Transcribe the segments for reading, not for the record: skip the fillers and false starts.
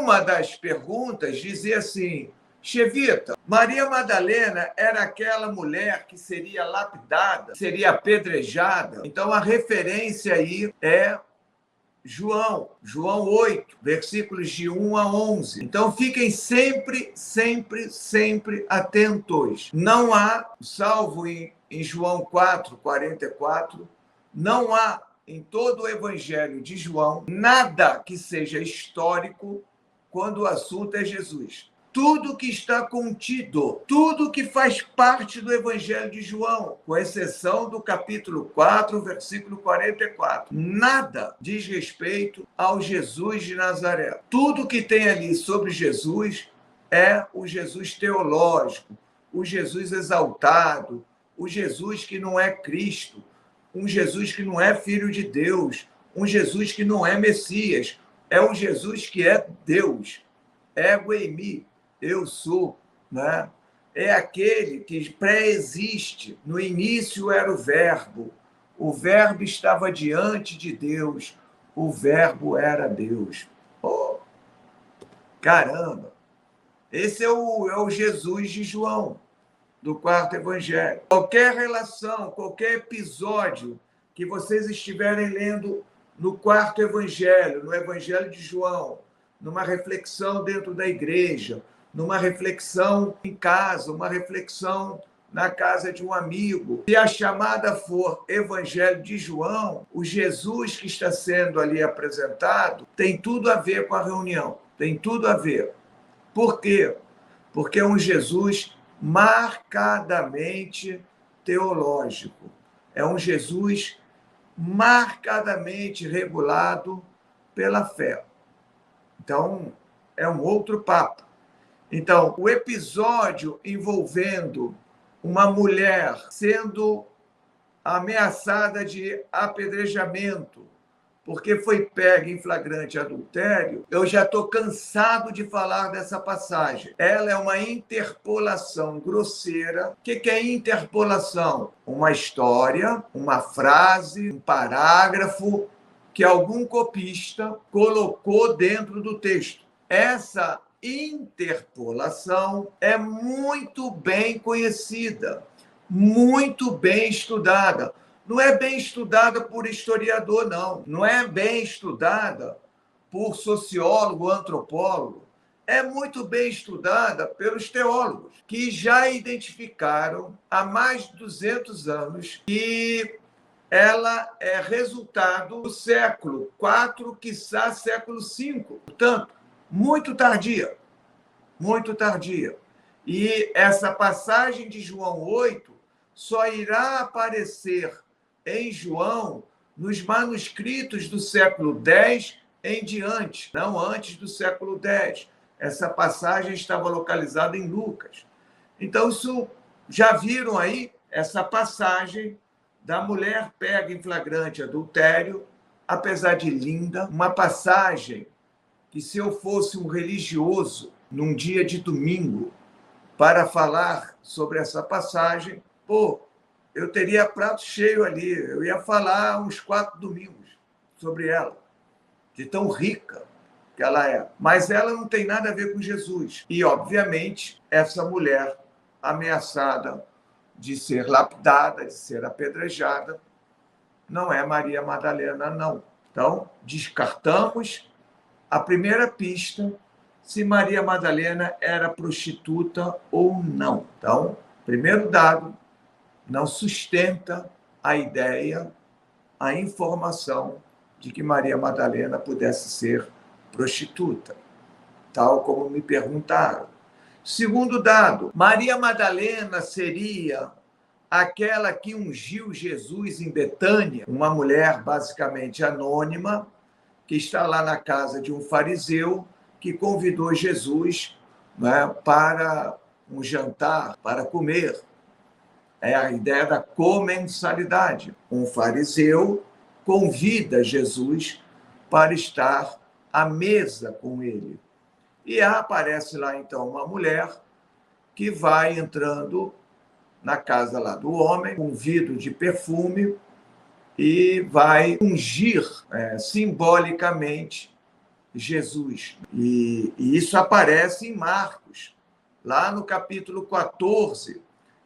uma das perguntas dizia assim: Chevita, Maria Madalena era aquela mulher que seria lapidada, seria apedrejada. Então a referência aí é João 8, versículos de 1 a 11. Então fiquem sempre, sempre, sempre atentos. Não há, salvo em João 4, 44, não há em todo o Evangelho de João nada que seja histórico quando o assunto é Jesus. Tudo que está contido, tudo que faz parte do Evangelho de João, com exceção do capítulo 4, versículo 44. Nada diz respeito ao Jesus de Nazaré. Tudo que tem ali sobre Jesus é o Jesus teológico, o Jesus exaltado, o Jesus que não é Cristo, um Jesus que não é Filho de Deus, um Jesus que não é Messias, é um Jesus que é Deus. Ego eimi, eu sou, né? É aquele que pré-existe. No início era o verbo estava diante de Deus, o verbo era Deus. Oh, caramba! Esse é o Jesus de João, do quarto evangelho. Qualquer relação, qualquer episódio que vocês estiverem lendo no quarto evangelho, no evangelho de João, numa reflexão dentro da igreja, numa reflexão em casa, uma reflexão na casa de um amigo. Se a chamada for Evangelho de João, o Jesus que está sendo ali apresentado tem tudo a ver com a reunião, tem tudo a ver. Por quê? Porque é um Jesus marcadamente teológico. É um Jesus marcadamente regulado pela fé. Então, é um outro papo. Então, o episódio envolvendo uma mulher sendo ameaçada de apedrejamento porque foi pega em flagrante adultério, eu já estou cansado de falar dessa passagem. Ela é uma interpolação grosseira. O que é interpolação? Uma história, uma frase, um parágrafo que algum copista colocou dentro do texto. Essa interpolação é muito bem conhecida, muito bem estudada. Não é bem estudada por historiador, não. Não é bem estudada por sociólogo, antropólogo. É muito bem estudada pelos teólogos, que já identificaram há mais de 200 anos que ela é resultado do século IV, quiçá século V. Portanto, muito tardia. Muito tardia. E essa passagem de João 8 só irá aparecer em João nos manuscritos do século X em diante, não antes do século X. Essa passagem estava localizada em Lucas. Então, isso já viram aí essa passagem da mulher pega em flagrante adultério, apesar de linda, uma passagem que, se eu fosse um religioso num dia de domingo para falar sobre essa passagem, eu teria prato cheio ali. Eu ia falar uns 4 domingos sobre ela, de tão rica que ela é. Mas ela não tem nada a ver com Jesus. E, obviamente, essa mulher ameaçada de ser lapidada, de ser apedrejada, não é Maria Madalena, não. Então, descartamos a primeira pista se Maria Madalena era prostituta ou não. Então, primeiro dado, não sustenta a ideia, a informação de que Maria Madalena pudesse ser prostituta, tal como me perguntaram. Segundo dado, Maria Madalena seria aquela que ungiu Jesus em Betânia, uma mulher basicamente anônima, que está lá na casa de um fariseu que convidou Jesus, né, para um jantar, para comer. É a ideia da comensalidade. Um fariseu convida Jesus para estar à mesa com ele. E aparece lá, então, uma mulher que vai entrando na casa lá do homem, com um vidro de perfume, e vai ungir simbolicamente Jesus. E isso aparece em Marcos, lá no capítulo 14,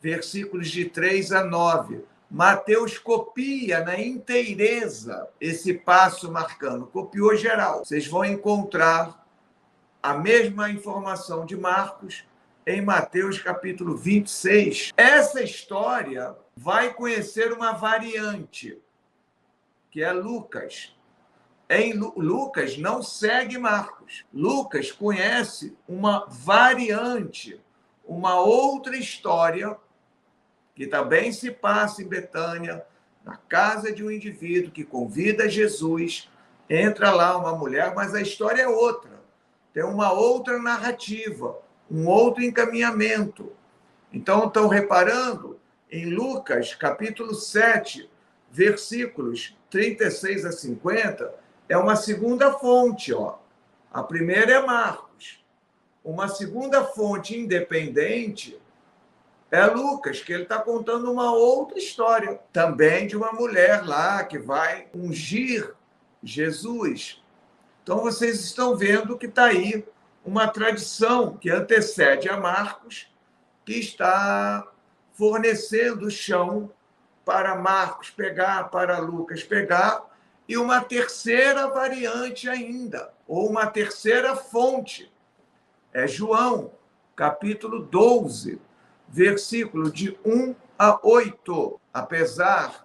versículos de 3 a 9. Mateus copia na inteireza esse passo marcando, copiou geral. Vocês vão encontrar a mesma informação de Marcos em Mateus capítulo 26. Essa história vai conhecer uma variante, que é Lucas. Lucas não segue Marcos. Lucas conhece uma variante, uma outra história que também se passa em Betânia, na casa de um indivíduo que convida Jesus, entra lá uma mulher, mas a história é outra. Tem uma outra narrativa, um outro encaminhamento. Então, estão reparando em Lucas, capítulo 7, versículos 36 a 50, é uma segunda fonte. A primeira é Marcos. Uma segunda fonte independente é Lucas, que ele está contando uma outra história, também de uma mulher lá que vai ungir Jesus. Então, vocês estão vendo que está aí uma tradição que antecede a Marcos, que está fornecendo o chão para Marcos pegar, para Lucas pegar, e uma terceira variante ainda, ou uma terceira fonte. É João, capítulo 12, versículo de 1 a 8. Apesar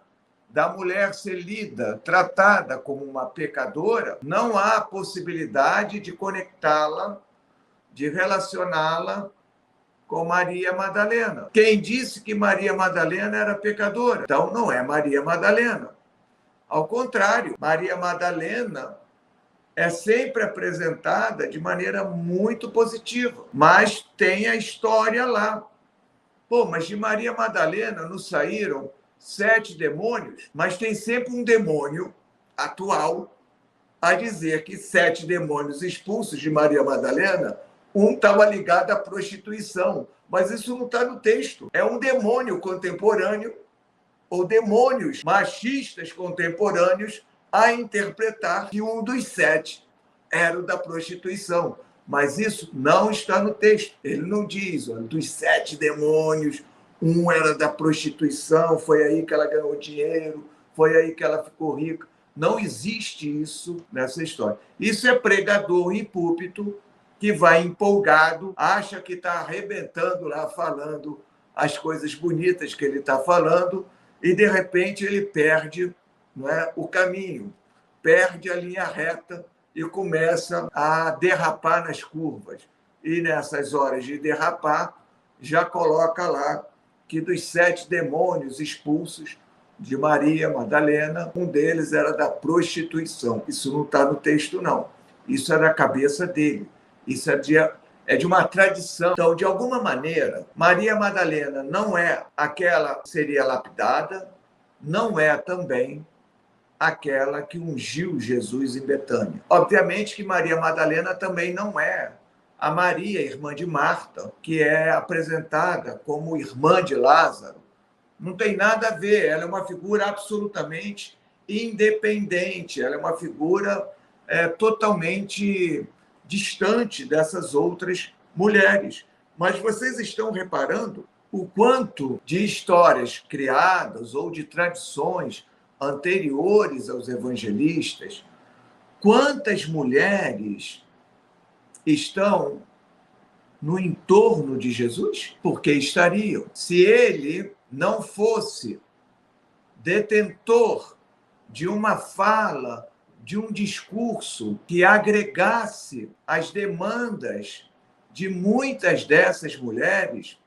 da mulher ser lida, tratada como uma pecadora, não há possibilidade de conectá-la, de relacioná-la com Maria Madalena. Quem disse que Maria Madalena era pecadora? Então, não é Maria Madalena. Ao contrário, Maria Madalena é sempre apresentada de maneira muito positiva, mas tem a história lá. Pô, mas de Maria Madalena não saíram 7 demônios, mas tem sempre um demônio atual a dizer que 7 demônios expulsos de Maria Madalena, um estava ligado à prostituição. Mas isso não está no texto. É um demônio contemporâneo, ou demônios machistas contemporâneos, a interpretar que um dos 7 era o da prostituição. Mas isso não está no texto. Ele não diz, olha, dos 7 demônios, um era da prostituição, foi aí que ela ganhou dinheiro, foi aí que ela ficou rica. Não existe isso nessa história. Isso é pregador em púlpito que vai empolgado, acha que está arrebentando lá, falando as coisas bonitas que ele está falando, e, de repente, ele perde, não é, o caminho, perde a linha reta e começa a derrapar nas curvas. E, nessas horas de derrapar, já coloca lá que dos 7 demônios expulsos de Maria Madalena, um deles era da prostituição. Isso não está no texto, não. Isso é da cabeça dele. Isso é de uma tradição. Então, de alguma maneira, Maria Madalena não é aquela que seria lapidada, não é também aquela que ungiu Jesus em Betânia. Obviamente que Maria Madalena também não é a Maria, irmã de Marta, que é apresentada como irmã de Lázaro. Não tem nada a ver, ela é uma figura absolutamente independente, ela é uma figura totalmente distante dessas outras mulheres. Mas vocês estão reparando o quanto de histórias criadas ou de tradições anteriores aos evangelistas, quantas mulheres estão no entorno de Jesus? Porque estariam. Se ele não fosse detentor de uma fala, de um discurso que agregasse as demandas de muitas dessas mulheres,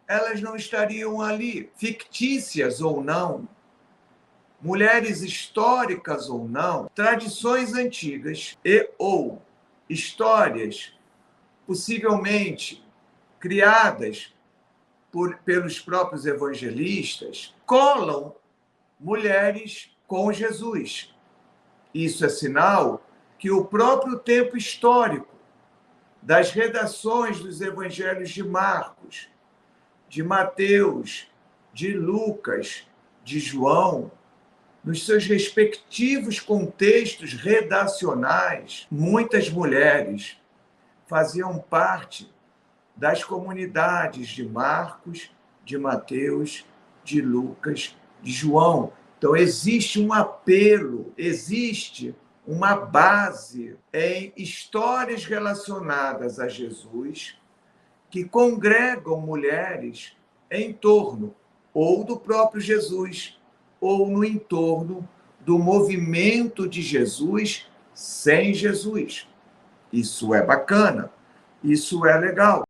elas não estariam ali, fictícias ou não, mulheres históricas ou não, tradições antigas ou histórias possivelmente criadas pelos próprios evangelistas, colam mulheres com Jesus. Isso é sinal que o próprio tempo histórico das redações dos evangelhos de Marcos, de Mateus, de Lucas, de João, nos seus respectivos contextos redacionais, muitas mulheres faziam parte das comunidades de Marcos, de Mateus, de Lucas, de João. Então, existe um apelo, existe uma base em histórias relacionadas a Jesus que congregam mulheres em torno ou do próprio Jesus ou no entorno do movimento de Jesus sem Jesus. Isso é bacana, isso é legal.